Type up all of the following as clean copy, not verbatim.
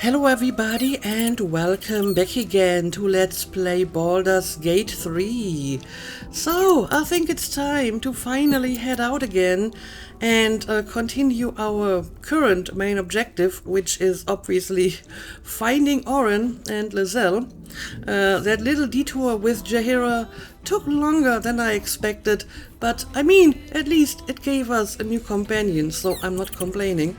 Hello everybody and welcome back again to Let's Play Baldur's Gate 3. So, I think it's time to finally head out again and continue our current main objective, which is obviously finding Orin and Lizelle. That little detour with Jaheira took longer than I expected, but I mean, at least it gave us a new companion, so I'm not complaining.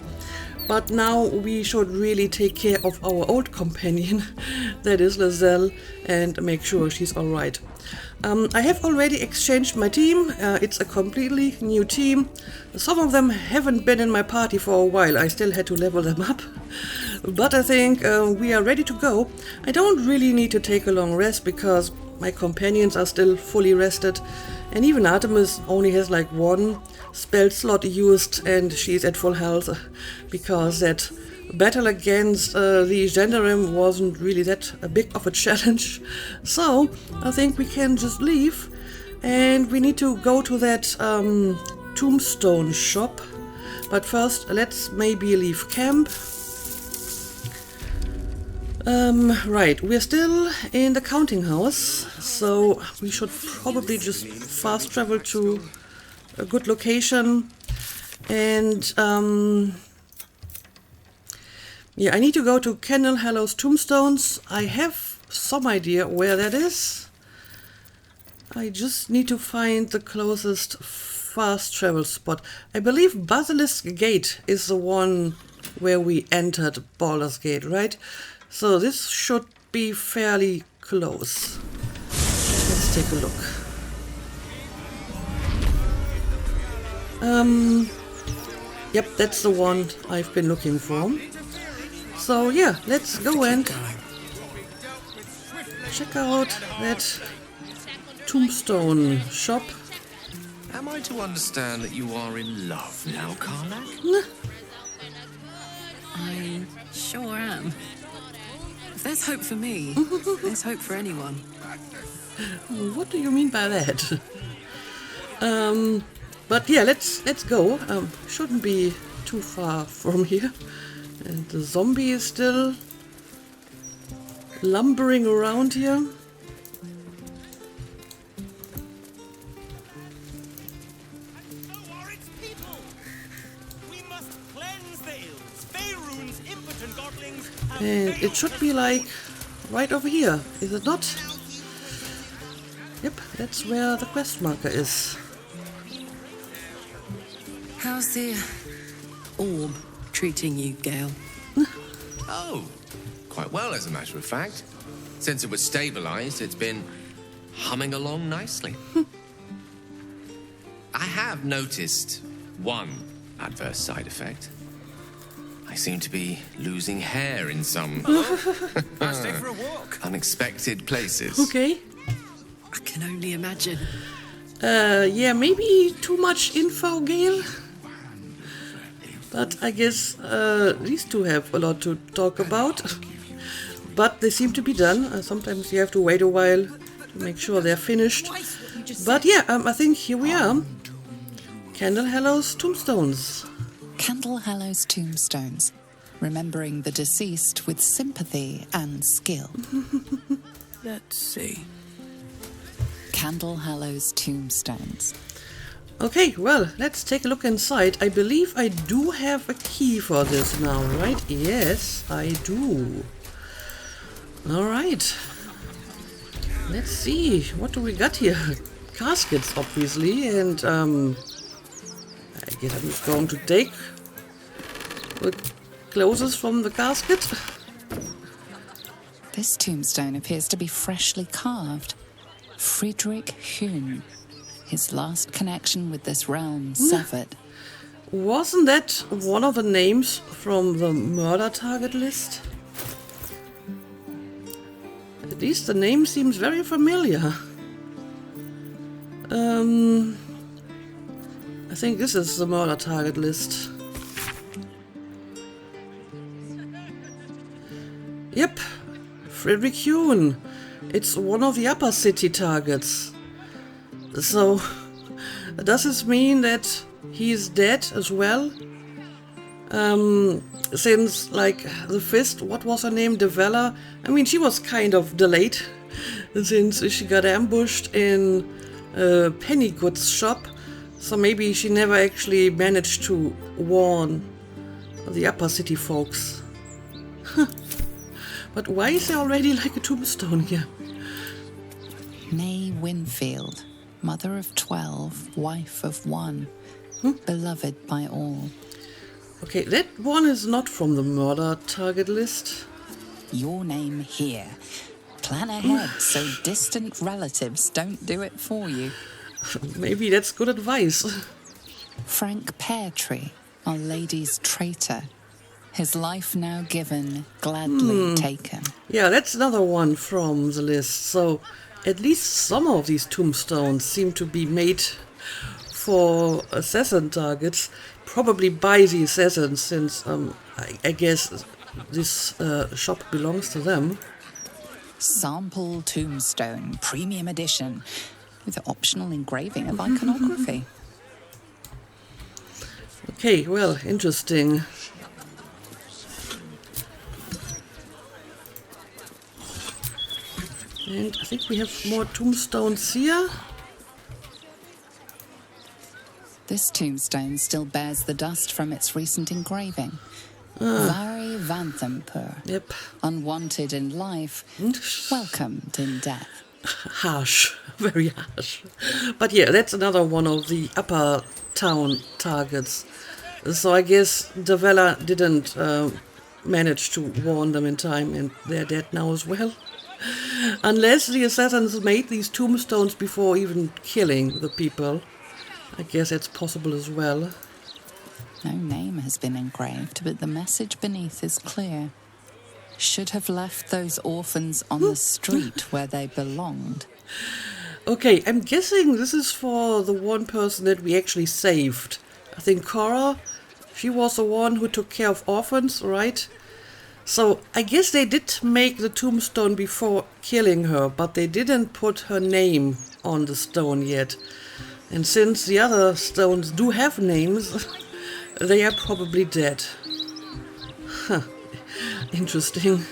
But now we should really take care of our old companion, that is Lizelle, and make sure she's alright. I have already exchanged my team. It's a completely new team. Some of them haven't been in my party for a while. I still had to level them up. But I think we are ready to go. I don't really need to take a long rest because my companions are still fully rested. And even Artemis only has like one spell slot used and she's at full health because that battle against the Gendarim wasn't really that big of a challenge. So I think we can just leave and we need to go to that tombstone shop. But first let's maybe leave camp. Right, we're still in the counting house, so we should probably just fast travel to a good location. And yeah, I need to go to Candle Hallow's tombstones. I have some idea where that is. I just need to find the closest fast travel spot. I believe Basilisk Gate is the one where we entered Baldur's Gate, right? So this should be fairly close. Let's take a look. Yep, that's the one I've been looking for. So yeah, let's go and check out that tombstone shop. Am I to understand that you are in love now, Karlach? I sure am. If there's hope for me, there's hope for anyone. What do you mean by that? But yeah, let's go. Shouldn't be too far from here. And the zombie is still lumbering around here. And it should be like right over here, is it not? Yep, that's where the quest marker is. How's the orb treating you, Gale? Oh, quite well, as a matter of fact. Since it was stabilized, it's been humming along nicely. I have noticed one adverse side effect. I seem to be losing hair in some Let's take for a walk. unexpected places. Okay. I can only imagine. Yeah, maybe too much info, Gale. But I guess these two have a lot to talk about. But they seem to be done. Sometimes you have to wait a while to make sure they're finished. But yeah, I think here we are. Candle Hallow's tombstones. Candle Hallow's tombstones, remembering the deceased with sympathy and skill. Let's see. Candle Hallow's tombstones. Okay, well, let's take a look inside. I believe I do have a key for this now, right? Yes, I do. Alright. Let's see, what do we got here? Caskets, obviously, and I guess I'm just going to take the closest from the casket. This tombstone appears to be freshly carved. Friedrich Hume. His last connection with this realm severed. Wasn't that one of the names from the murder target list? At least the name seems very familiar. I think this is the murder target list. Yep, Friedrich Hume. It's one of the upper city targets. So, does this mean that he's dead as well? Since, like, the Fist, what was her name, Devella? I mean, she was kind of delayed, since she got ambushed in Pennygood's shop, so maybe she never actually managed to warn the upper city folks. But why is there already like a tombstone here? Nay Winfield, mother of 12, wife of 1, beloved by all. Okay, that one is not from the murder target list. Your name here. Plan ahead so distant relatives don't do it for you. Maybe that's good advice. Frank Peartree, Our Lady's traitor. His life now given, gladly taken. Yeah, that's another one from the list. So at least some of these tombstones seem to be made for assassin targets, probably by the assassins, since I guess this shop belongs to them. Sample tombstone, premium edition, with optional engraving of iconography. Okay, well, interesting. And I think we have more tombstones here. This tombstone still bears the dust from its recent engraving. Vari Vanthampur. Yep. Unwanted in life, welcomed in death. Harsh, very harsh. But yeah, that's another one of the upper town targets. So I guess Devella didn't manage to warn them in time, and they're dead now as well. Unless the assassins made these tombstones before even killing the people. I guess that's possible as well. No name has been engraved, but the message beneath is clear. Should have left those orphans on the street where they belonged. Okay, I'm guessing this is for the one person that we actually saved. I think Cora, she was the one who took care of orphans, right? So I guess they did make the tombstone before killing her, but they didn't put her name on the stone yet. And since the other stones do have names, they are probably dead. Huh. Interesting.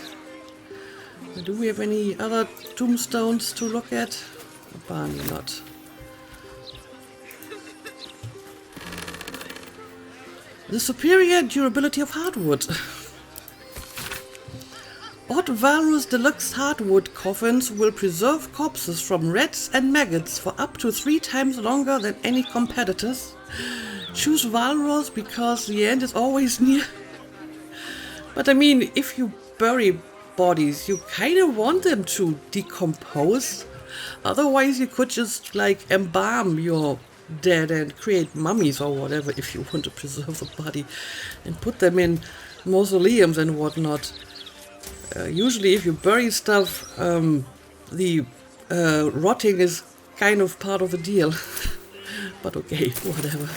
Do we have any other tombstones to look at? Apparently not. The superior durability of hardwood. Odd Valrus Deluxe hardwood coffins will preserve corpses from rats and maggots for up to 3 times longer than any competitors. Choose Valrus because the end is always near. But I mean, if you bury bodies, you kind of want them to decompose. Otherwise, you could just like embalm your dead and create mummies or whatever if you want to preserve the body and put them in mausoleums and whatnot. Usually if you bury stuff, the rotting is kind of part of the deal. But okay, whatever.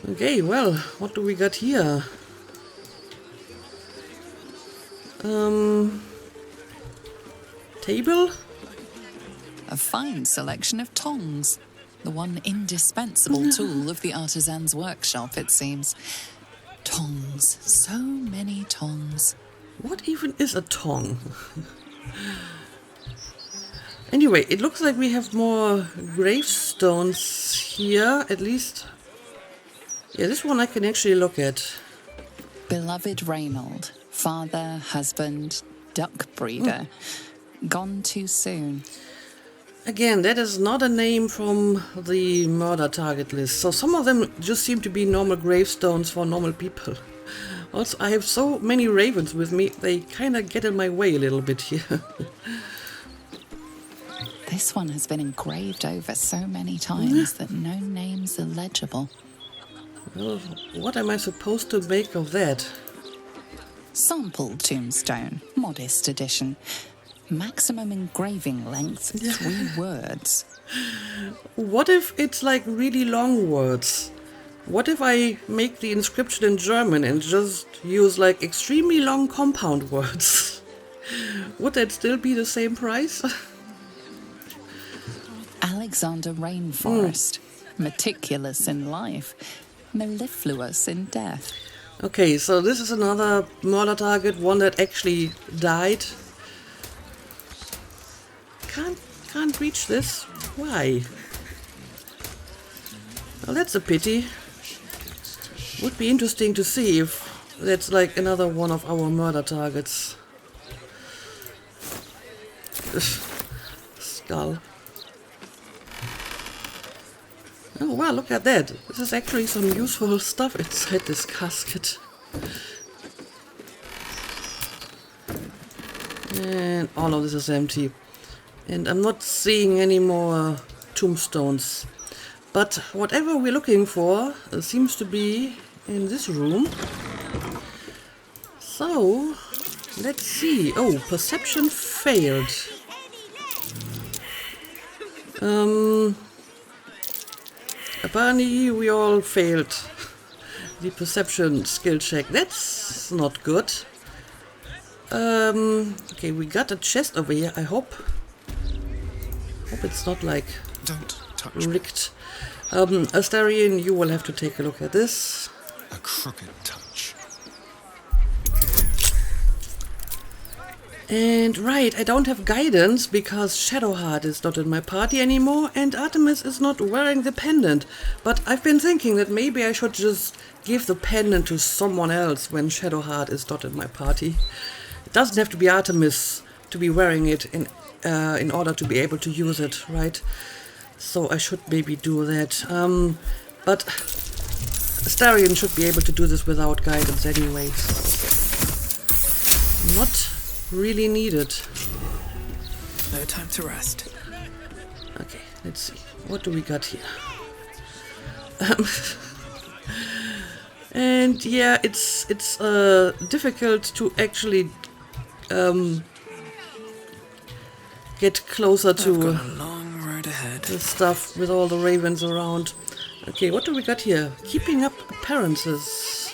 Okay, well, what do we got here? Table? A fine selection of tongs. The one indispensable tool of the artisan's workshop, it seems. Tongs. So many tongs. What even is a tong? Anyway, it looks like we have more gravestones here, at least. Yeah, this one I can actually look at. Beloved Reynold, father, husband, duck breeder. Gone too soon. Again, that is not a name from the murder target list. So some of them just seem to be normal gravestones for normal people. Also, I have so many ravens with me, they kind of get in my way a little bit here. This one has been engraved over so many times that no name's illegible. Well, what am I supposed to make of that? Sample tombstone, modest edition. Maximum engraving length, 3 words. What if it's like really long words? What if I make the inscription in German and just use like extremely long compound words? Would that still be the same price? Alexander Rainforest, meticulous in life. mellifluous in death. Okay, so this is another murder target, one that actually died. Can't reach this. Why? Well, that's a pity. Would be interesting to see if that's like another one of our murder targets. Skull. Oh wow, look at that. This is actually some useful stuff inside this casket. And all of this is empty. And I'm not seeing any more tombstones. But whatever we're looking for seems to be in this room. So, let's see. Oh, perception failed. Apparently we all failed the perception skill check. That's not good. Okay, we got a chest over here. I hope it's not like Don't touch me. rigged. Astarion, you will have to take a look at this. A crooked touch. And right, I don't have guidance because Shadowheart is not in my party anymore and Artemis is not wearing the pendant. But I've been thinking that maybe I should just give the pendant to someone else when Shadowheart is not in my party. It doesn't have to be Artemis to be wearing it in order to be able to use it, right? So I should maybe do that. But Astarion should be able to do this without guidance anyways. Not really needed. No time to rest. Okay, let's see. What do we got here? And yeah, it's difficult to actually get closer I've to got a long road ahead. the stuff with all the ravens around. Okay, what do we got here? Keeping up appearances.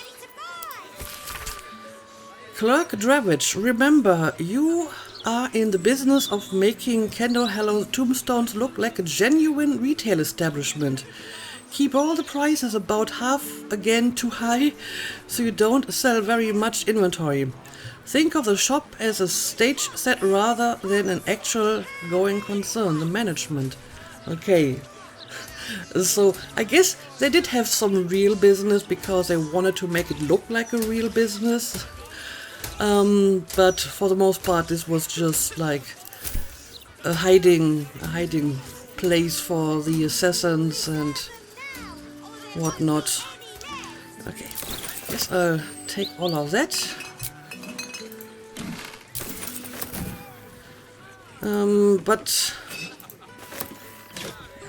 Clerk Dravage, remember, you are in the business of making Candle Hallow tombstones look like a genuine retail establishment. Keep all the prices about half again too high, so you don't sell very much inventory. Think of the shop as a stage set rather than an actual going concern, the management. Okay. So, I guess they did have some real business because they wanted to make it look like a real business. But for the most part, this was just like a hiding place for the assassins and whatnot. Okay, I guess I'll take all of that. But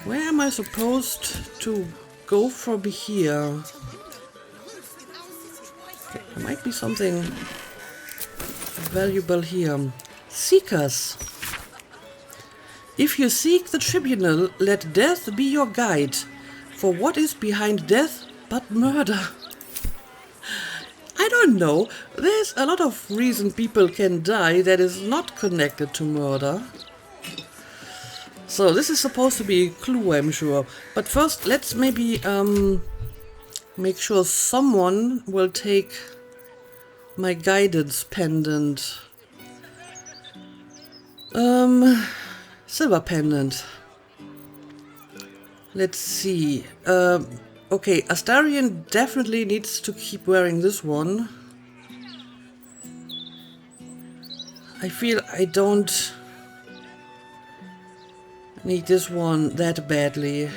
where am I supposed to go from here? Okay, there might be something valuable here. Seekers. If you seek the Tribunal, let death be your guide. For what is behind death but murder? I don't know. There's a lot of reason people can die that is not connected to murder. So this is supposed to be a clue, I'm sure. But first, let's maybe make sure someone will take my guidance pendant. Silver pendant. Let's see. Okay, Astarion definitely needs to keep wearing this one. I feel I don't need this one that badly.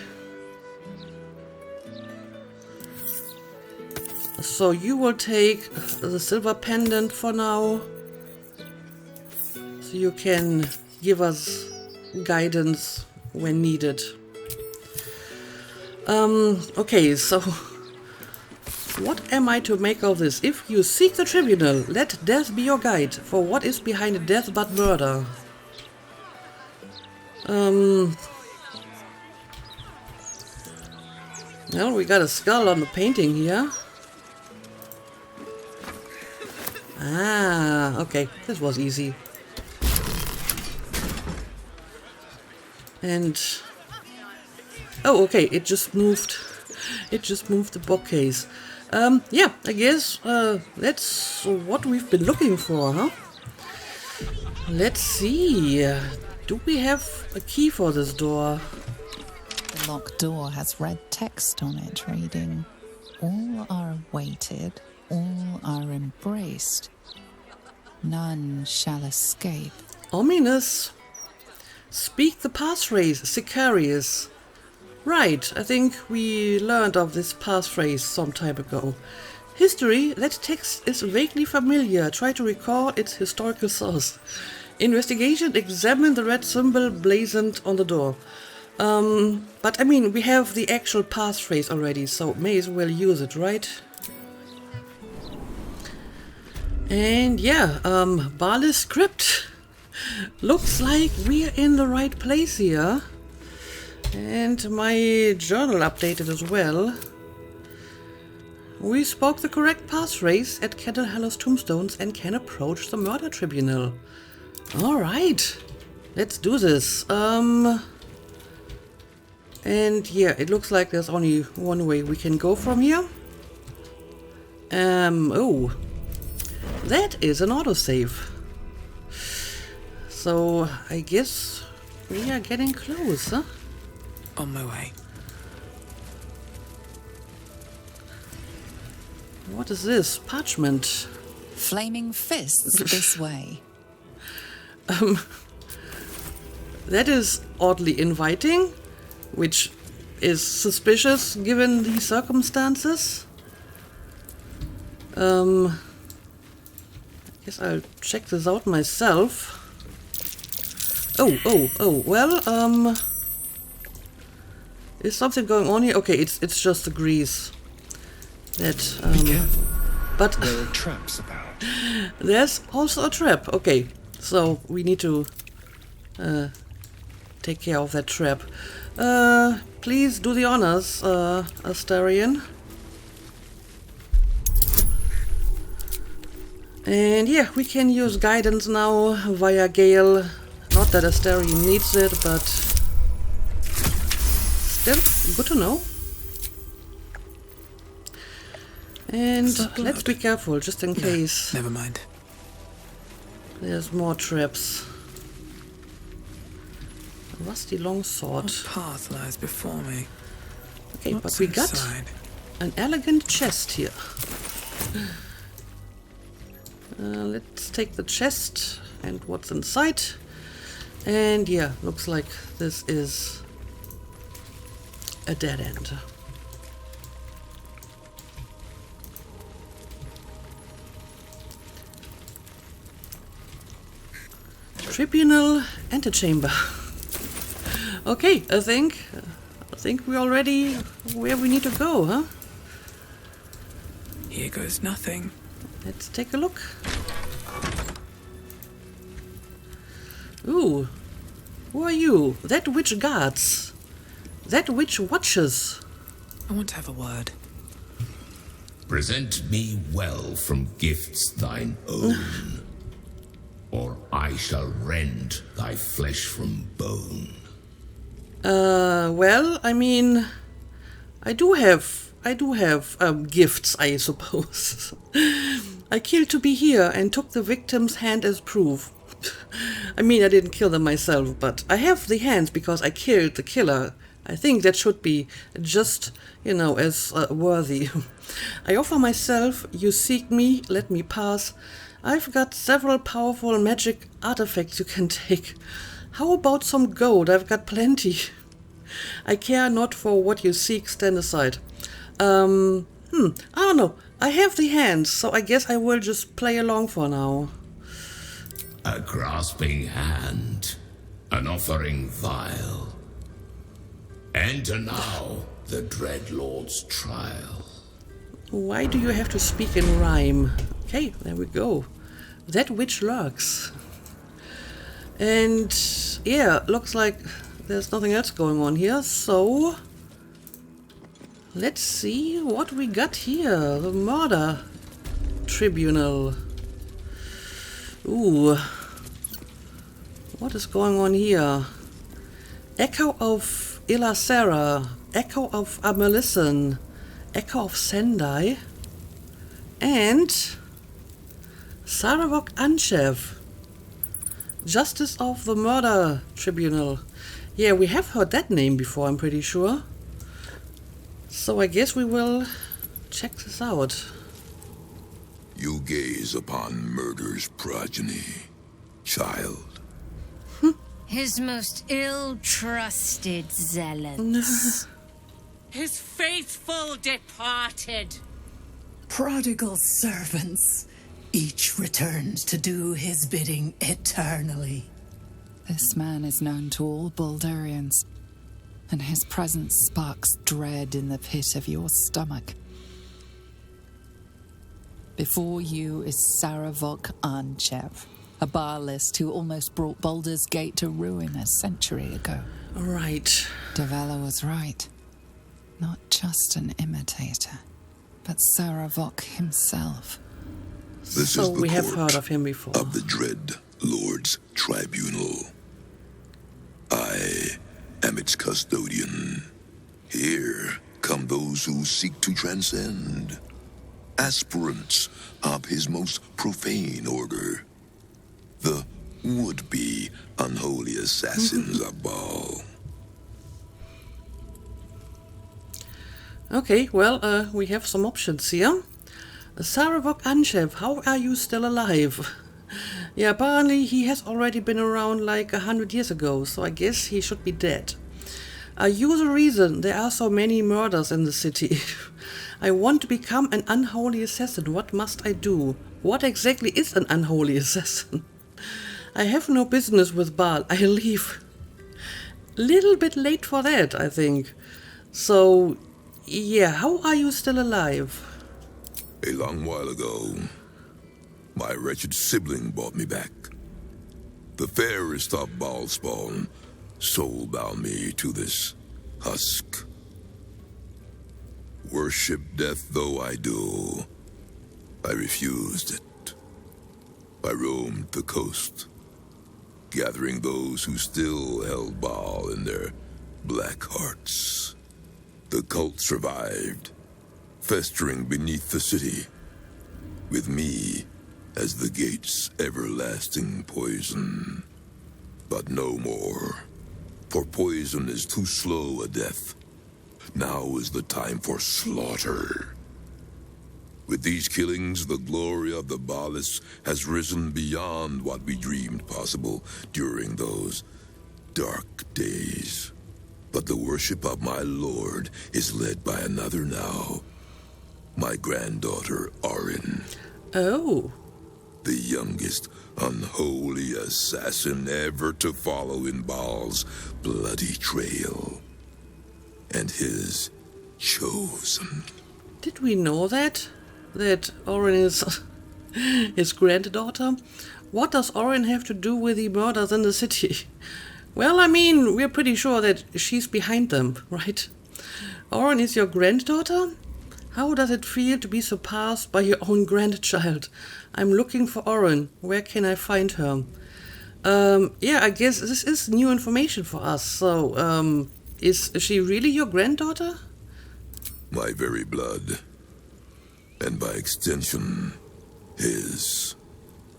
So you will take the silver pendant for now. So you can give us guidance when needed. Okay, so what am I to make of this? If you seek the Tribunal, let death be your guide. For what is behind death but murder? Well, we got a skull on the painting here. Ah, okay, this was easy. And oh, okay, it just moved It just moved the bookcase. Yeah, I guess that's what we've been looking for, huh? Let's see. Do we have a key for this door? The locked door has red text on it reading, "All are awaited, all are embraced. None shall escape." Ominous. Speak the passphrase, Sicarius. Right, I think we learned of this passphrase some time ago. History, that text is vaguely familiar. Try to recall its historical source. Investigation, examine the red symbol blazoned on the door. But I mean, we have the actual passphrase already, so may as well use it, right? And yeah, Baal's script. Looks like we're in the right place here. And my journal updated as well. We spoke the correct passphrase at Kettle Hallow's tombstones and can approach the murder tribunal. Alright, let's do this. And yeah, it looks like there's only one way we can go from here. Oh, that is an autosave. So I guess we are getting close, huh? On my way. What is this? Parchment. Flaming fists this way. That is oddly inviting, which is suspicious given the circumstances. I guess I'll check this out myself. Oh, well, is something going on here? Okay, it's just the grease. That, Be careful. but There are traps about. there's also a trap. Okay, so we need to take care of that trap. Please do the honors, Astarion. And yeah, we can use guidance now via Gale. Not that Astarion needs it, but still good to know. And let's be careful, just in case. Never mind. There's more traps. A rusty longsword. What path lies before me? Okay, but What's we got inside? an elegant chest here. Let's take the chest and what's inside. And yeah, looks like this is a dead end. Tribunal antechamber. Okay, I think we're already where we need to go, huh? Here goes nothing. Let's take a look. Ooh, who are you? That which guards? That which watches? I want to have a word. Present me well from gifts thine own, or I shall rend thy flesh from bone. Well, I mean, I do have gifts, I suppose. I killed to be here and took the victim's hand as proof. I mean, I didn't kill them myself, but I have the hands because I killed the killer. I think that should be just, as worthy. I offer myself, you seek me, let me pass. I've got several powerful magic artifacts you can take. How about some gold? I've got plenty. I care not for what you seek, stand aside. I don't know. I have the hands, so I guess I will just play along for now. A grasping hand, an offering vile. Enter now the Dread Lord's trial. Why do you have to speak in rhyme? Okay, there we go. That which lurks. And yeah, looks like there's nothing else going on here, so let's see what we got here. The murder tribunal. Ooh. What is going on here? Echo of Ilasera, Echo of Amelison, Echo of Sendai, and Saravok Anshev, Justice of the Murder Tribunal. Yeah, we have heard that name before, I'm pretty sure. So I guess we will check this out. You gaze upon murder's progeny, child. His most ill-trusted zealots. His faithful departed. Prodigal servants, each returns to do his bidding eternally. This man is known to all Baldurians, and his presence sparks dread in the pit of your stomach. Before you is Saravok Anchev, a Baalist who almost brought Baldur's Gate to ruin a century ago. Right. Davella was right. Not just an imitator, but Saravok himself. This So is the we have court heard of him before. of the dread Lord's Tribunal. I am its custodian. Here come those who seek to transcend, aspirants of his most profane order, the would-be unholy assassins of Baal. Okay, well, we have some options here. Saravok Anshev, how are you still alive? Yeah, apparently he has already been around like 100 years ago, so I guess he should be dead. Are you the reason there are so many murders in the city? I want to become an unholy assassin. What must I do? What exactly is an unholy assassin? I have no business with Baal. I leave. Little bit late for that, I think. So, yeah, how are you still alive? A long while ago, my wretched sibling brought me back. The fairest of Baal spawn soul-bound me to this husk. Worship death though I do, I refused it. I roamed the coast, gathering those who still held Baal in their black hearts. The cult survived, festering beneath the city, with me as the gate's everlasting poison. But no more, for poison is too slow a death. Now is the time for slaughter. With these killings, the glory of the Baalists has risen beyond what we dreamed possible during those dark days. But the worship of my lord is led by another now. My granddaughter, Orin. Oh. The youngest unholy assassin ever to follow in Baal's bloody trail. And his chosen. Did we know that? That Orin is his granddaughter? What does Orin have to do with the murders in the city? Well, I mean, we're pretty sure that she's behind them, right? Orin is your granddaughter? How does it feel to be surpassed by your own grandchild? I'm looking for Orin. Where can I find her? Yeah, I guess this is new information for us. So, is she really your granddaughter? My very blood. And by extension, his.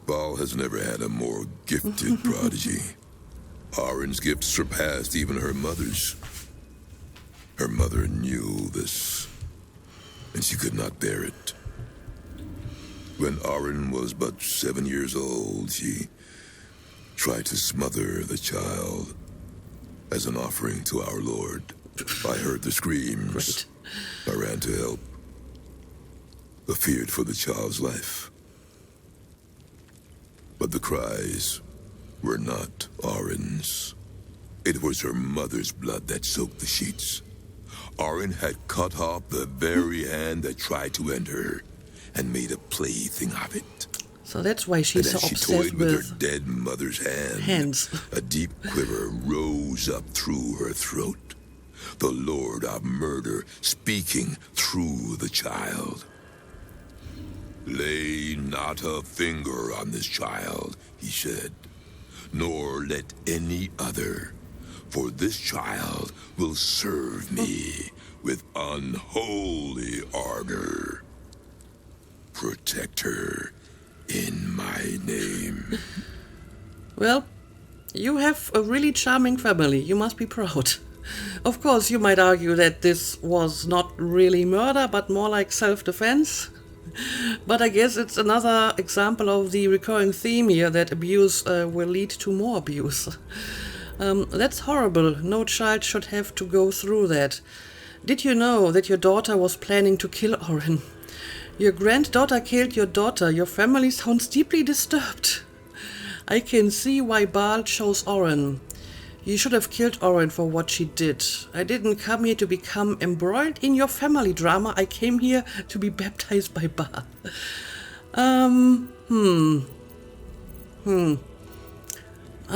Baal has never had a more gifted prodigy. Orin's gift surpassed even her mother's. Her mother knew this, and she could not bear it. When Orin was but 7 years old, she tried to smother the child as an offering to our Lord. I heard the screams. Great. I ran to help. I feared for the child's life. But the cries were not Orin's. It was her mother's blood that soaked the sheets. Orin had cut off the very hand that tried to end her and made a plaything of it. So that's why she's And so as she obsessed toyed with with her dead mother's hands. a deep quiver rose up through her throat. The Lord of Murder speaking through the child. Lay not a finger on this child, he said, nor let any other, For this child will serve me with unholy ardor. Protect her in my name. Well, you have a really charming family. You must be proud. Of course, you might argue that this was not really murder, but more like self-defense. But I guess it's another example of the recurring theme here that abuse will lead to more abuse. That's horrible. No child should have to go through that. Did you know that your daughter was planning to kill Orin? Your granddaughter killed your daughter. Your family sounds deeply disturbed. I can see why Baal chose Orin. You should have killed Orin for what she did. I didn't come here to become embroiled in your family drama. I came here to be baptized by Baal. I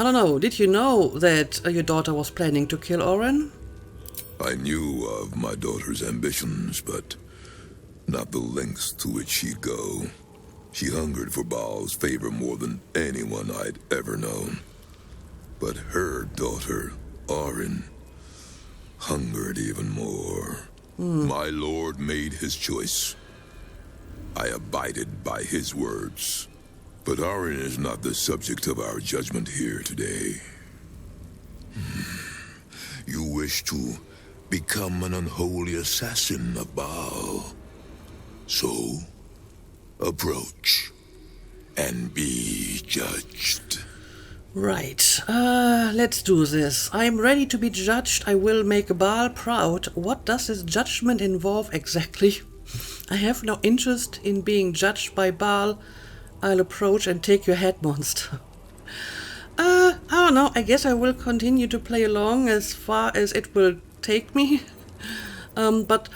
don't know. Did you know that your daughter was planning to kill Orin? I knew of my daughter's ambitions, but not the lengths to which she'd go. She hungered for Baal's favor more than anyone I'd ever known. But her daughter, Orin, hungered even more. My lord made his choice. I abided by his words. But Orin is not the subject of our judgment here today. You wish to become an unholy assassin of Baal. So, approach and be judged. Right, let's do this. I'm ready to be judged. I will make Baal proud. What does this judgment involve exactly? I have no interest in being judged by Baal. I'll approach and take your head, monster. I don't know. I guess I will continue to play along as far as it will take me. But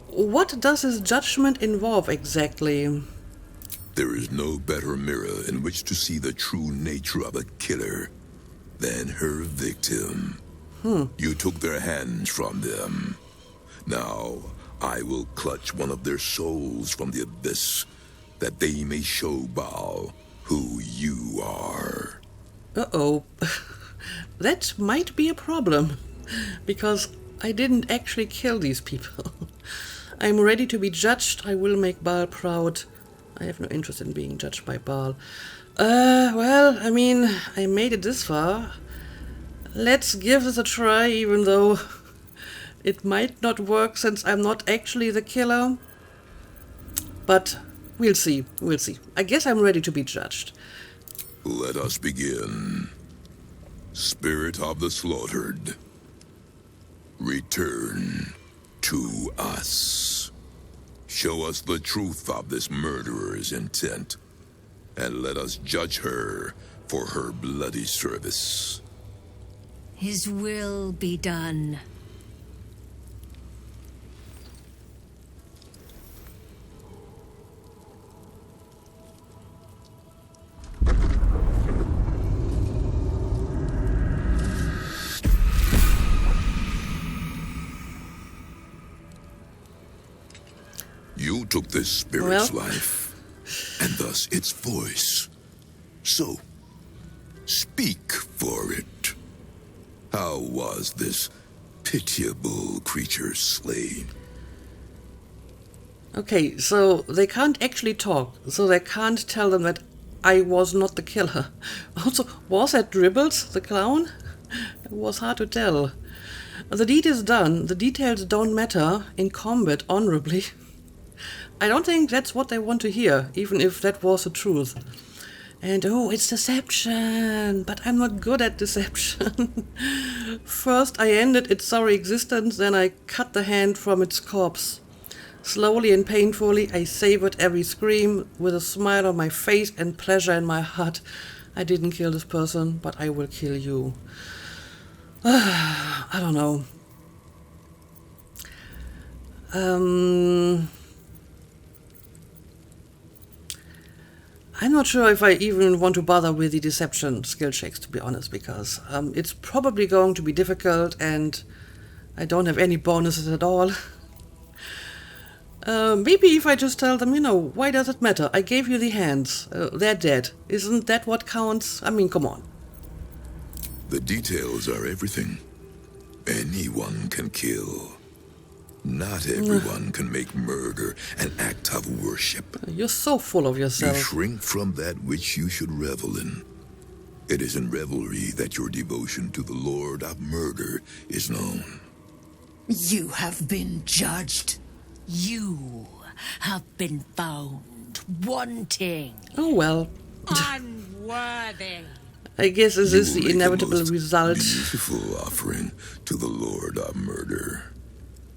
what does this judgment involve exactly? There is no better mirror in which to see the true nature of a killer than her victim. You took their hands from them. Now, I will clutch one of their souls from the abyss, that they may show Baal who you are. Uh-oh. That might be a problem, because I didn't actually kill these people. I'm ready to be judged. I will make Baal proud. I have no interest in being judged by Baal. Well, I mean, I made it this far. Let's give this a try, even though it might not work since I'm not actually the killer. But we'll see, we'll see. I guess I'm ready to be judged. Let us begin. Spirit of the slaughtered, return to us. Show us the truth of this murderer's intent, and let us judge her for her bloody service. His will be done. You took this spirit's Well. life, and thus its voice. So, speak for it. How was this pitiable creature slain? Okay, so they can't actually talk, so they can't tell them that I was not the killer. Also, was that Dribbles, the clown? It was hard to tell. The deed is done. The details don't matter in combat honorably. I don't think that's what they want to hear, even if that was the truth. And oh, it's deception, but I'm not good at deception. First I ended its sorry existence, then I cut the hand from its corpse. Slowly and painfully I savored every scream, with a smile on my face and pleasure in my heart. I didn't kill this person, but I will kill you. I don't know. I'm not sure if I even want to bother with the deception skill checks, to be honest, because it's probably going to be difficult and I don't have any bonuses at all. Maybe if I just tell them, why does it matter? I gave you the hands. They're dead. Isn't that what counts? I mean, come on. The details are everything. Anyone can kill. Not everyone can make murder an act of worship. You're so full of You yourself. shrink from that which you should revel in. It is in revelry that your devotion to the Lord of Murder is known. You have been judged. You have been found wanting. Oh well. Unworthy. I guess this You is will the make inevitable most result. Beautiful offering to the Lord of Murder.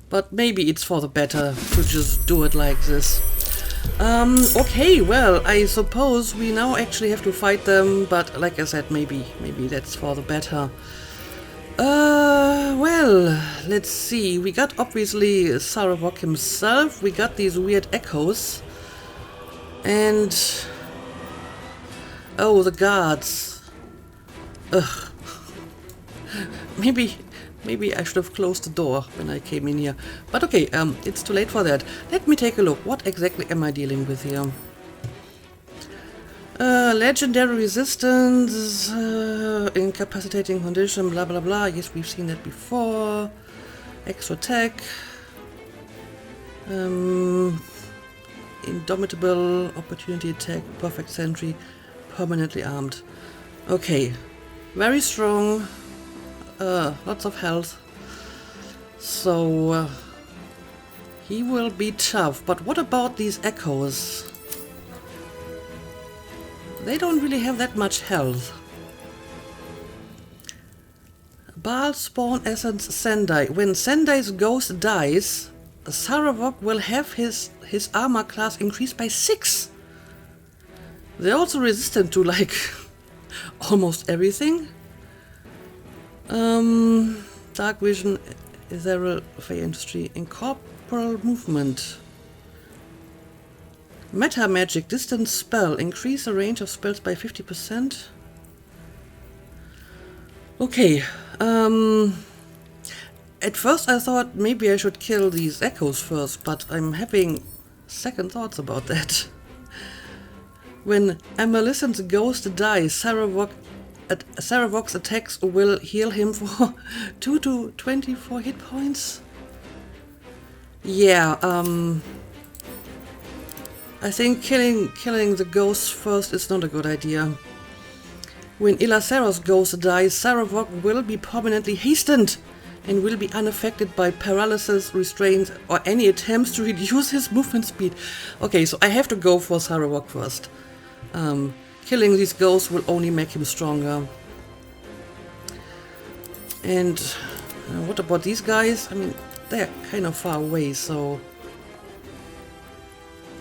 But maybe it's for the better to just do it like this. Okay, well, I suppose we now actually have to fight them, but like I said, maybe that's for the better. Well, let's see. We got obviously Saravok himself, we got these weird echoes, and oh, the guards. Ugh. Maybe I should have closed the door when I came in here. But okay, it's too late for that. Let me take a look. What exactly am I dealing with here? Legendary resistance, incapacitating condition, blah blah blah. Yes, we've seen that before. Extra attack. Indomitable, opportunity attack, perfect sentry, permanently armed. Okay, very strong. Lots of health. So he will be tough. But what about these echoes? They don't really have that much health. Baal Spawn Essence Sendai. When Sendai's ghost dies, Saravok will have his armor class increased by 6. They're also resistant to like almost everything. Dark vision, ethereal, fey industry, incorporeal movement. Meta magic, distance spell, increase the range of spells by 50%. Okay, at first I thought maybe I should kill these echoes first, but I'm having second thoughts about that. When Amalissant's ghost dies, Saravok's attacks will heal him for 2 to 24 hit points. Yeah, I think killing the ghost first is not a good idea. When Ilasera's ghost dies, Saravok will be permanently hastened and will be unaffected by paralysis, restraint, or any attempts to reduce his movement speed. Okay, so I have to go for Saravok first. Killing these ghosts will only make him stronger. And what about these guys? I mean, they're kind of far away, so...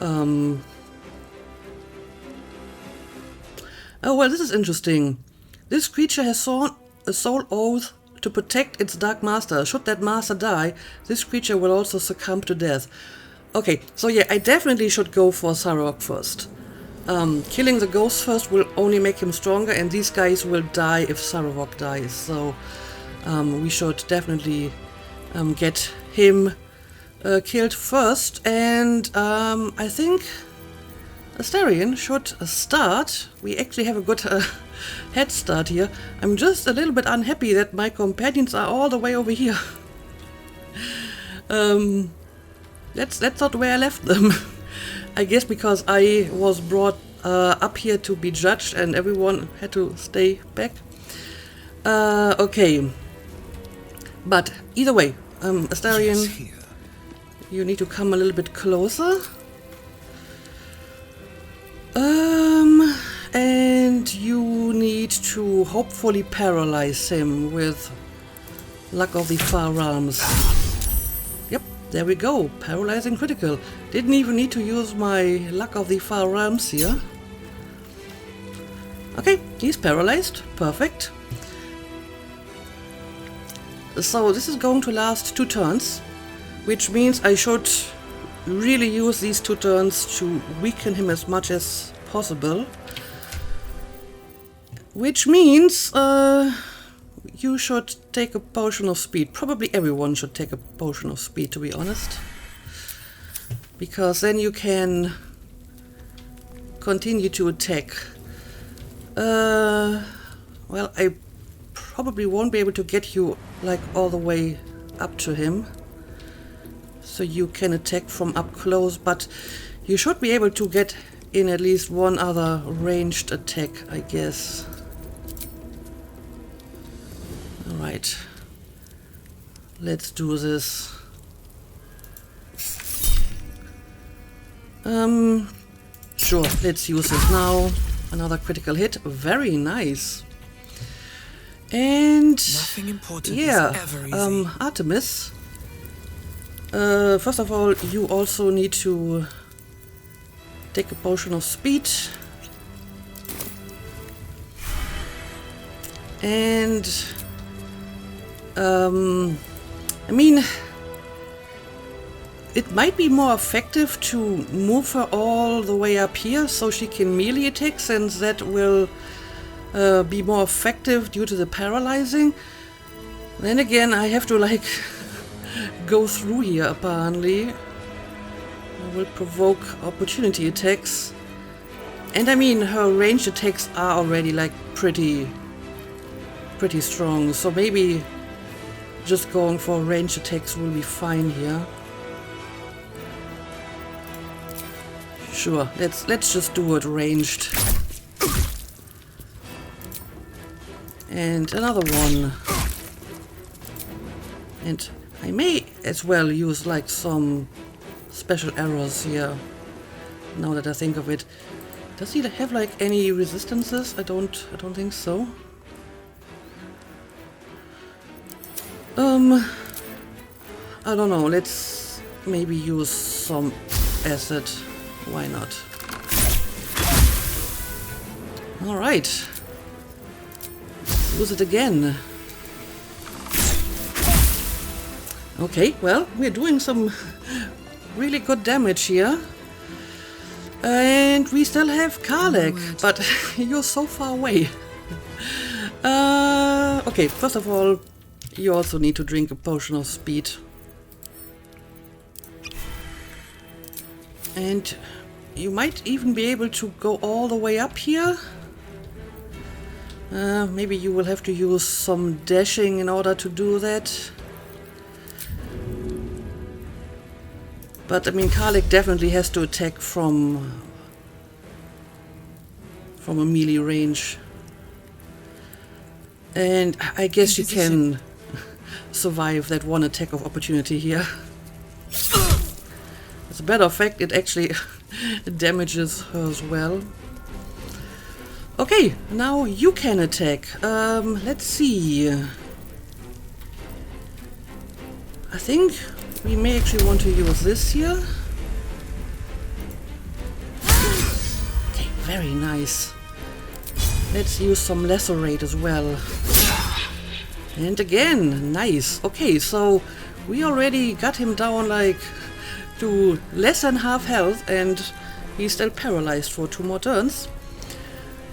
Oh, well, this is interesting. This creature has sworn a soul oath to protect its dark master. Should that master die, this creature will also succumb to death. Okay, so yeah, I definitely should go for Saravok first. Killing the ghost first will only make him stronger, and these guys will die if Saravok dies. So we should definitely get him killed first. And I think Astarion should start. We actually have a good head start here. I'm just a little bit unhappy that my companions are all the way over here. That's not where I left them. I guess because I was brought up here to be judged and everyone had to stay back. Okay. But either way, Astarion, you need to come a little bit closer. And you need to hopefully paralyze him with Luck of the Far Realms. Yep, there we go. Paralyzing critical. Didn't even need to use my Luck of the Far Realms here. Okay, he's paralyzed. Perfect. So this is going to last 2 turns, which means I should really use these 2 turns to weaken him as much as possible. Which means you should take a potion of speed. Probably everyone should take a potion of speed, to be honest. Because then you can continue to attack. Well, I probably won't be able to get you like all the way up to him, so you can attack from up close, but you should be able to get in at least one other ranged attack, I guess. Alright, let's do this. Sure, let's use this now. Another critical hit, very nice. And Nothing important yeah, is ever easy. Artemis. First of all, you also need to take a potion of speed. And I mean, it might be more effective to move her all the way up here so she can melee attack, since that will be more effective due to the paralyzing. Then again, I have to like go through here apparently. I will provoke opportunity attacks. And I mean, her ranged attacks are already like pretty strong, so maybe just going for ranged attacks will be fine here. Sure, let's just do it ranged. And another one. And I may as well use like some special arrows here, now that I think of it. Does he have like any resistances? I don't think so. I don't know, let's maybe use some acid. Why not? Alright. Use it again. Okay, well, we're doing some really good damage here. And we still have Karlek, but you're so far away. Okay, first of all, you also need to drink a potion of speed. And you might even be able to go all the way up here. Maybe you will have to use some dashing in order to do that. But I mean, Karlek definitely has to attack from a melee range. And I guess you can survive that one attack of opportunity here. As a matter of fact, it actually damages her as well. Okay, now you can attack. Let's see. I think we may actually want to use this here. Okay, very nice. Let's use some lacerate as well. And again, nice. Okay, so we already got him down like to less than half health, and he's still paralyzed for 2 more turns.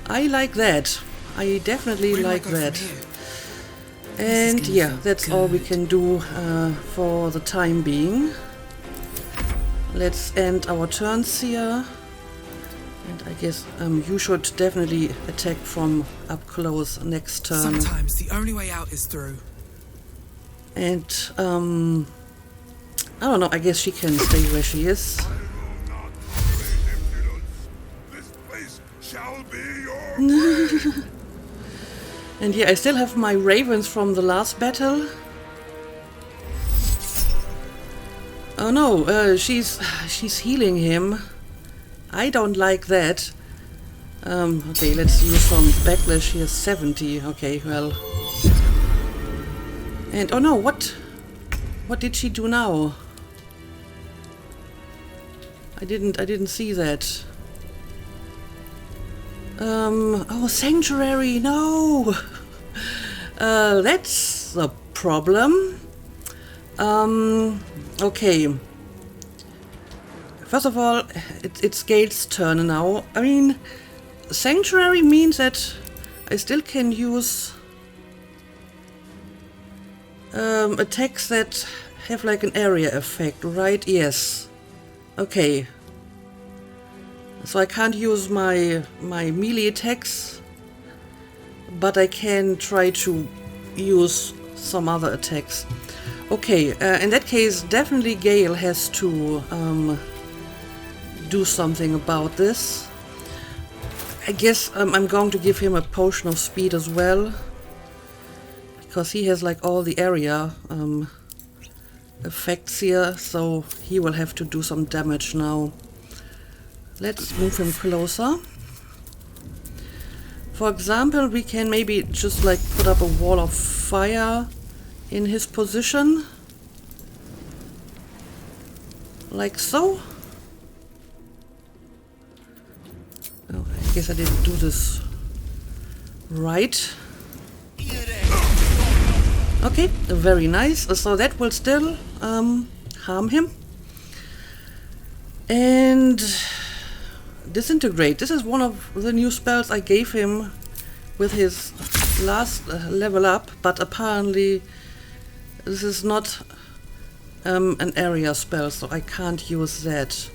I like that. I definitely like that. And yeah, that's all we can do for the time being. Let's end our turns here. And I guess you should definitely attack from up close next turn. Sometimes the only way out is through. And I don't know, I guess she can stay where she is. This place shall be yours. And yeah, I still have my ravens from the last battle. Oh no, she's healing him. I don't like that. Okay, let's use some backlash here. 70. Okay, well. And oh no, what did she do now? I didn't see that. Oh, Sanctuary, no! That's a problem. Okay. First of all, it's Gale's turn now. I mean, Sanctuary means that I still can use attacks that have like an area effect, right? Yes. Okay. So I can't use my melee attacks, but I can try to use some other attacks. Okay, in that case, definitely Gale has to do something about this. I guess I'm going to give him a potion of speed as well, because he has like all the area effects here, so he will have to do some damage now. Let's move him closer. For example, we can maybe just like put up a wall of fire in his position, like so. Oh, I guess I didn't do this right. Okay, very nice. So that will still harm him. And disintegrate. This is one of the new spells I gave him with his last level up, but apparently this is not an area spell, so I can't use that.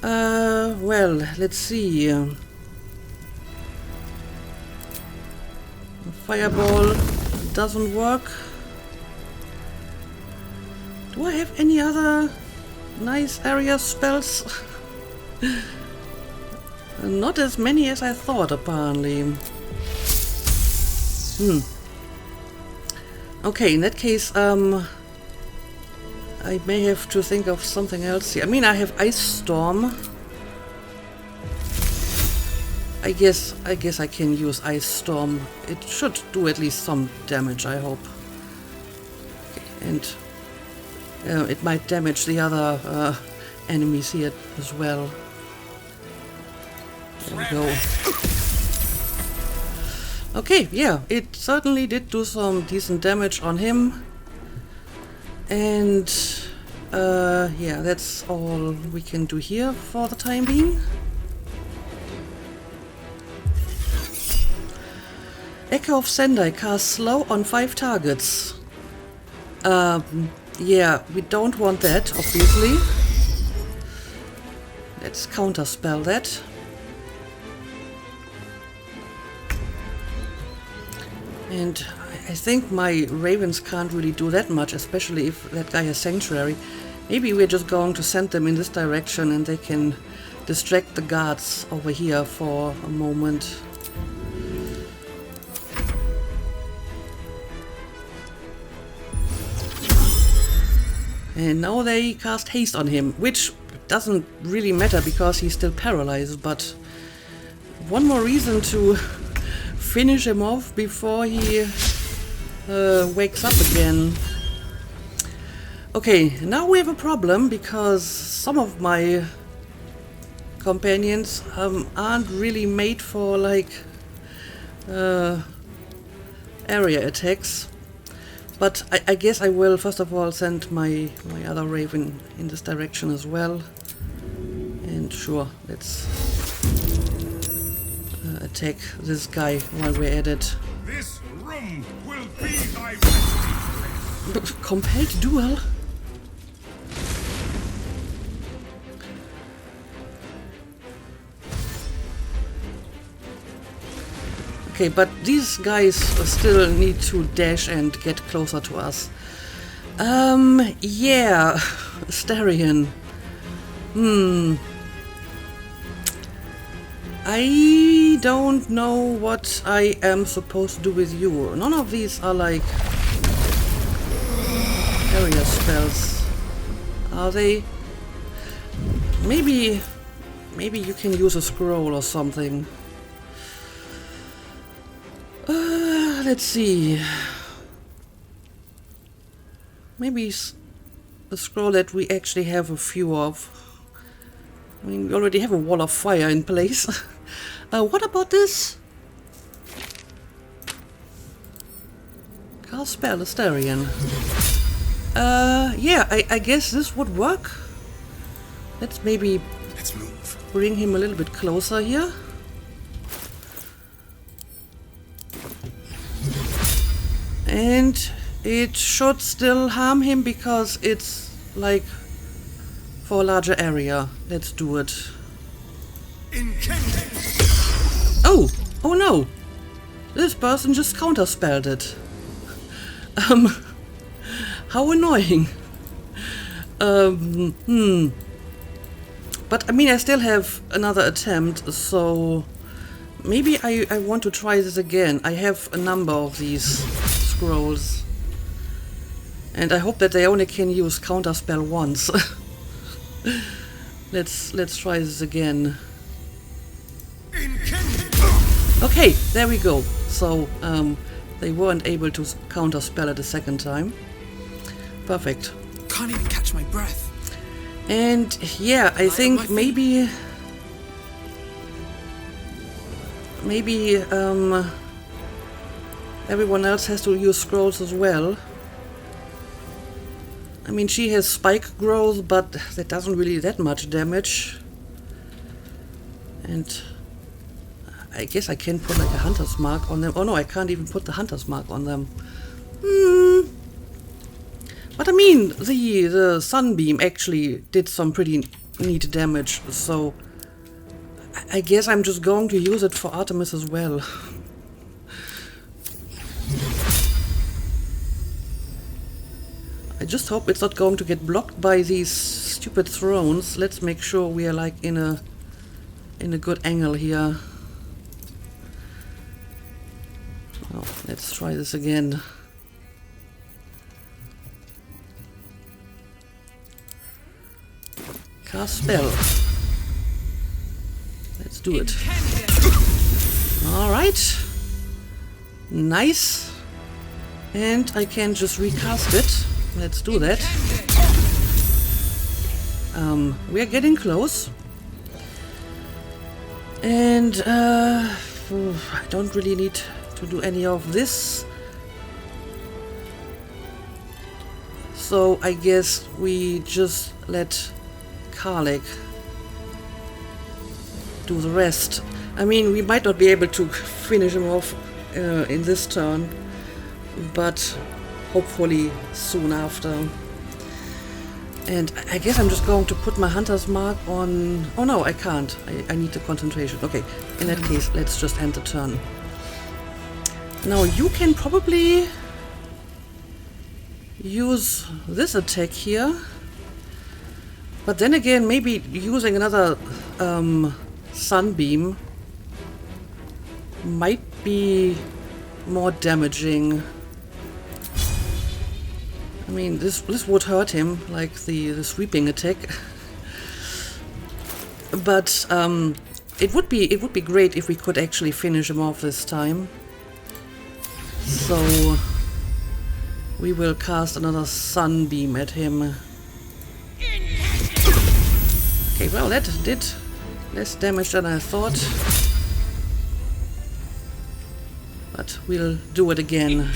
Well, let's see. Fireball doesn't work. Do I have any other nice area spells? Not as many as I thought, apparently. Okay, in that case, I may have to think of something else here. I mean, I have Ice Storm. I guess I can use Ice Storm. It should do at least some damage, I hope. Okay, and it might damage the other enemies here as well. There we go. Okay, yeah, it certainly did do some decent damage on him. And yeah, that's all we can do here for the time being. Echo of Sendai casts slow on 5 targets. Yeah, we don't want that, obviously. Let's counterspell that. And I think my ravens can't really do that much, especially if that guy has Sanctuary. Maybe we're just going to send them in this direction and they can distract the guards over here for a moment. And now they cast haste on him, which doesn't really matter because he's still paralyzed, but one more reason to finish him off before he wakes up again. Okay, now we have a problem because some of my companions aren't really made for like area attacks. But I guess I will first of all send my other raven in this direction as well. And sure, let's attack this guy while we're at it. This room will be thy compelled duel? Okay, but these guys still need to dash and get closer to us. Yeah, Starion. I don't know what I am supposed to do with you. None of these are like area spells. Are they? Maybe you can use a scroll or something. Let's see. Maybe a scroll that we actually have a few of. I mean, we already have a wall of fire in place. What about this? Cast spell, Astarion. Yeah, I guess this would work. Let's maybe bring him a little bit closer here. And it should still harm him because it's like for a larger area. Let's do it. incandescent. Oh! Oh no! This person just counterspelled it. How annoying. But I mean, I still have another attempt, so maybe I want to try this again. I have a number of these scrolls, and I hope that they only can use counterspell once. Let's try this again. Okay, there we go. So they weren't able to counterspell it a second time. Perfect. Can't even catch my breath. And yeah, I think maybe everyone else has to use scrolls as well. I mean, she has spike growth, but that doesn't really that much damage. And I guess I can put like a hunter's mark on them. Oh no, I can't even put the hunter's mark on them. But I mean, the sunbeam actually did some pretty neat damage, so I guess I'm just going to use it for Artemis as well. I just hope it's not going to get blocked by these stupid thrones. Let's make sure we are like in a good angle here. Oh, let's try this again. Cast spell. Let's do it. Alright. Nice. And I can just recast it. Let's do that. We're getting close. And I don't really need to do any of this. So I guess we just let Karlek do the rest. I mean, we might not be able to finish him off in this turn, but hopefully soon after. And I guess I'm just going to put my hunter's mark on... Oh no, I can't. I need the concentration. Okay, in that case, let's just end the turn. Now you can probably use this attack here. But then again, maybe using another sunbeam might be more damaging. I mean, this would hurt him, like the sweeping attack. But it would be great if we could actually finish him off this time. So we will cast another sunbeam at him. Okay, well, that did less damage than I thought. But we'll do it again.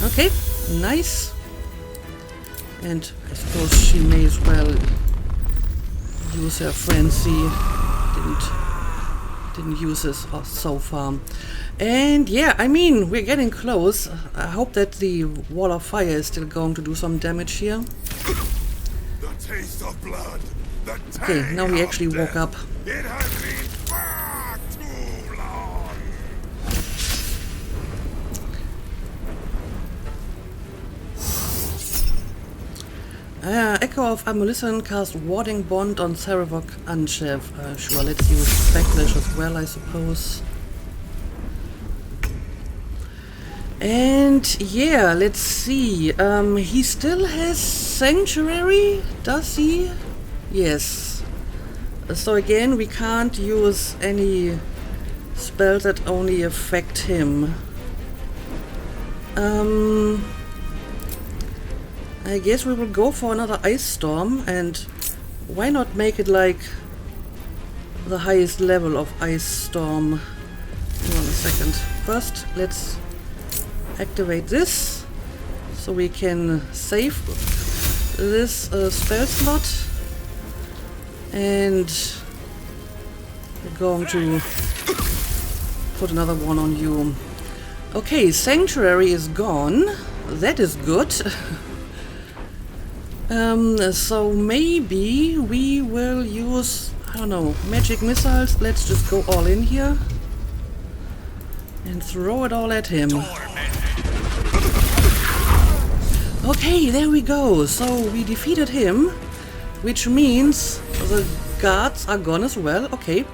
Okay, nice. And I suppose she may as well use her frenzy. Didn't use this so far. And yeah, I mean, we're getting close. I hope that the wall of fire is still going to do some damage here. Taste of blood. Okay, now he actually woke up. It has been far too long. Echo of Amulisan cast Warding Bond on Saravok Anshev. Sure, let's use Backlash as well, I suppose. And yeah, let's see. He still has Sanctuary, does he? Yes. So again, we can't use any spells that only affect him. I guess we will go for another Ice Storm, and why not make it like the highest level of Ice Storm? Hang on a second. First, let's activate this so we can save this spell slot, and we're going to put another one on you. Okay, Sanctuary is gone. That is good. So maybe we will use, I don't know, magic missiles. Let's just go all in here and throw it all at him. Okay, there we go. So we defeated him, which means the guards are gone as well. Okay.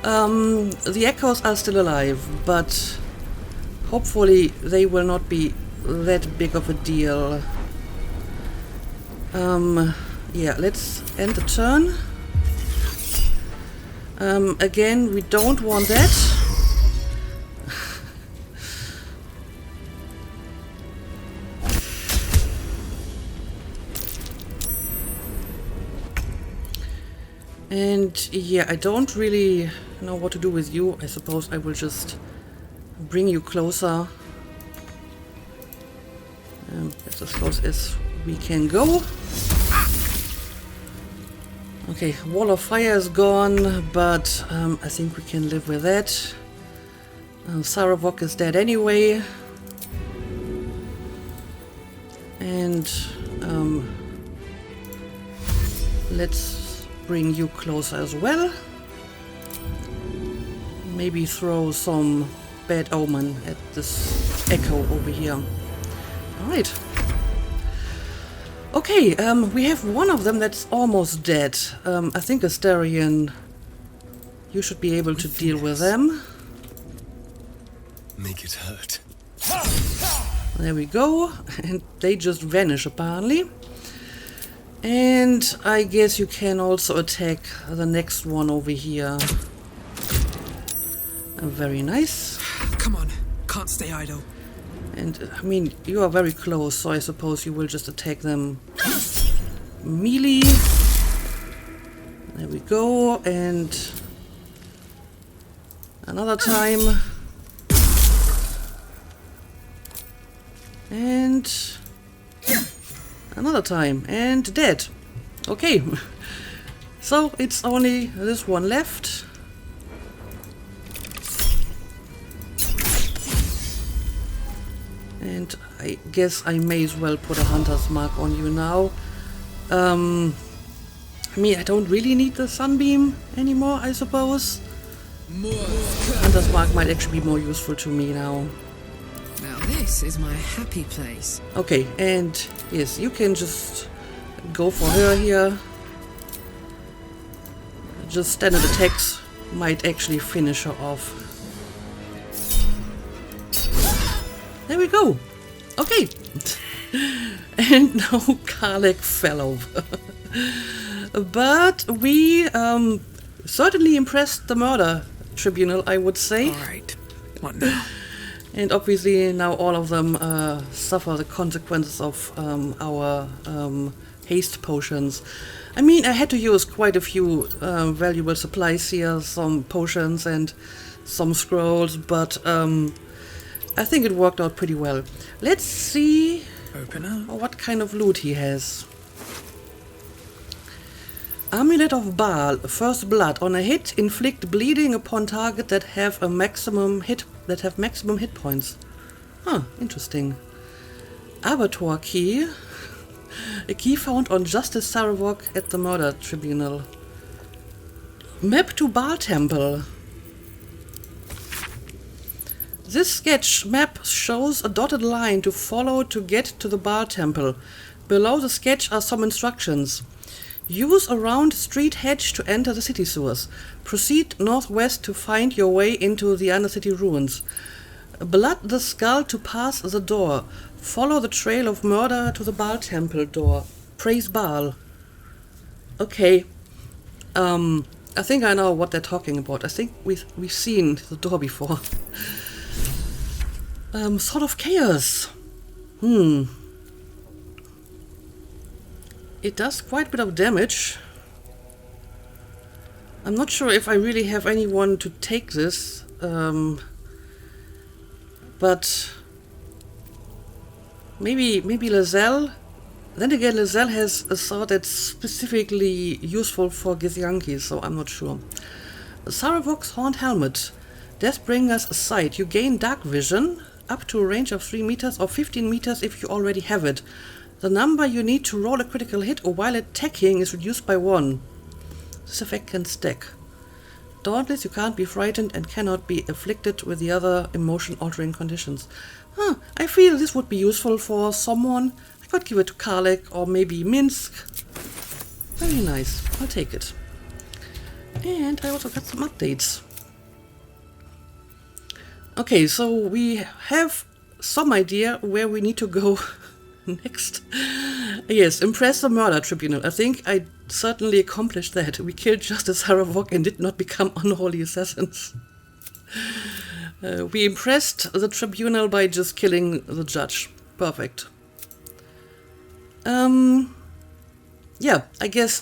The echoes are still alive, but hopefully they will not be that big of a deal. Yeah, let's end the turn. Again, we don't want that. And yeah, I don't really know what to do with you. I suppose I will just bring you closer. That's as close as we can go. Okay, wall of fire is gone, but I think we can live with that. Saravok is dead anyway. And let's bring you closer as well. Maybe throw some bad omen at this echo over here. Alright. Okay, we have one of them that's almost dead. I think Asterion, you should be able to deal with them. Make it hurt. There we go. And they just vanish apparently. And I guess you can also attack the next one over here. Very nice. Come on, can't stay idle. And I mean, you are very close, so I suppose you will just attack them melee. There we go, and another time. And another time, and dead. Okay, so it's only this one left. And I guess I may as well put a hunter's mark on you now. I mean, I don't really need the sunbeam anymore, I suppose. Hunter's mark might actually be more useful to me now. Now this is my happy place. Okay, and yes, you can just go for her here. Just standard attacks might actually finish her off. There we go. Okay. And now Karlek fell over. But we certainly impressed the murder tribunal, I would say. Alright, what now? And obviously now all of them suffer the consequences of our haste potions. I mean, I had to use quite a few valuable supplies here, some potions and some scrolls, but I think it worked out pretty well. Let's see what kind of loot he has. Amulet of Baal, first blood. On a hit, inflict bleeding upon target that have maximum hit points. Huh, interesting. Abattoir key. A key found on Justice Saravok at the murder tribunal. Map to Baal Temple. This sketch map shows a dotted line to follow to get to the Baal Temple. Below the sketch are some instructions. Use a round street hedge to enter the city sewers. Proceed northwest to find your way into the Undercity ruins. Blood the skull to pass the door. Follow the trail of murder to the Baal Temple door. Praise Baal. Okay. I think I know what they're talking about. I think we've seen the door before. Sword of Chaos. It does quite a bit of damage. I'm not sure if I really have anyone to take this, but maybe Lizelle. Then again, Lizelle has a sword that's specifically useful for Githyanki, so I'm not sure. Saravok's Horned Helmet. Deathbringer's Sight. You gain dark vision up to a range of 3 meters or 15 meters if you already have it. The number you need to roll a critical hit or while attacking is reduced by 1. This effect can stack. Dauntless, you can't be frightened and cannot be afflicted with the other emotion-altering conditions. I feel this would be useful for someone. I Could give it to Karlek or maybe Minsk. Very nice. I'll take it. And I also got some updates. Okay, so we have some idea where we need to go next. Yes, impress the murder tribunal. I think I certainly accomplished that. We killed Justice Haravok and did not become unholy assassins. We impressed the tribunal by just killing the judge. Perfect. Yeah, I guess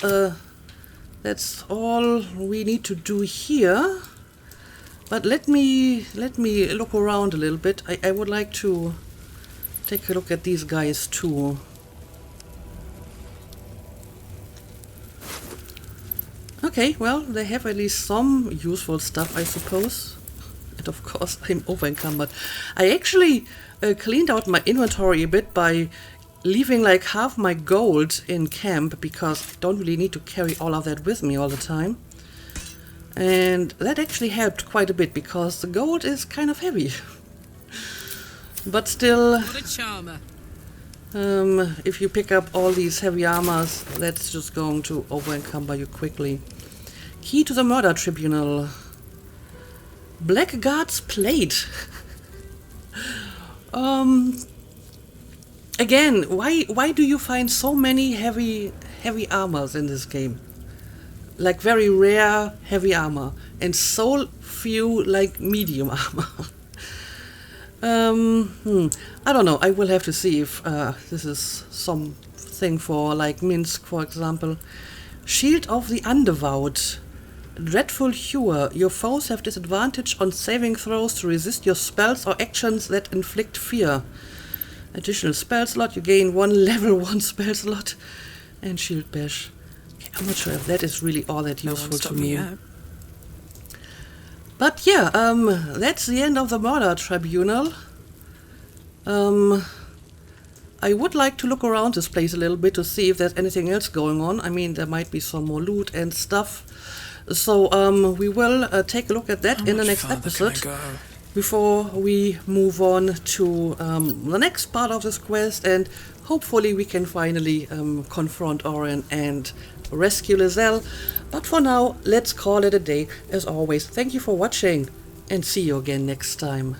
that's all we need to do here. But let me look around a little bit. I would like to take a look at these guys too. Okay, well, they have at least some useful stuff, I suppose. And of course, I'm over-encumbered. I actually cleaned out my inventory a bit by leaving like half my gold in camp, because I don't really need to carry all of that with me all the time. And that actually helped quite a bit, because the gold is kind of heavy. But still, What a charmer. if you pick up all these heavy armors, that's just going to over-encumber you quickly. Key to the murder tribunal. Blackguard's plate. Again, why do you find so many heavy armors in this game? Like very rare heavy armor, and so few like medium armor. I don't know. I will have to see if this is something for like Minsk, for example. Shield of the Undervowed. Dreadful Hewer. Your foes have disadvantage on saving throws to resist your spells or actions that inflict fear. Additional spell slot. You gain 1 level 1 spell slot. And Shield Bash. Okay, I'm not sure if that is really all that useful to me. But yeah, that's the end of the murder tribunal. I would like to look around this place a little bit to see if there's anything else going on. I mean, there might be some more loot and stuff. So we will take a look at that in the next episode before we move on to the next part of this quest, and hopefully we can finally confront Oren and rescue Lizelle. But for now, let's call it a day. As always, thank you for watching, and see you again next time.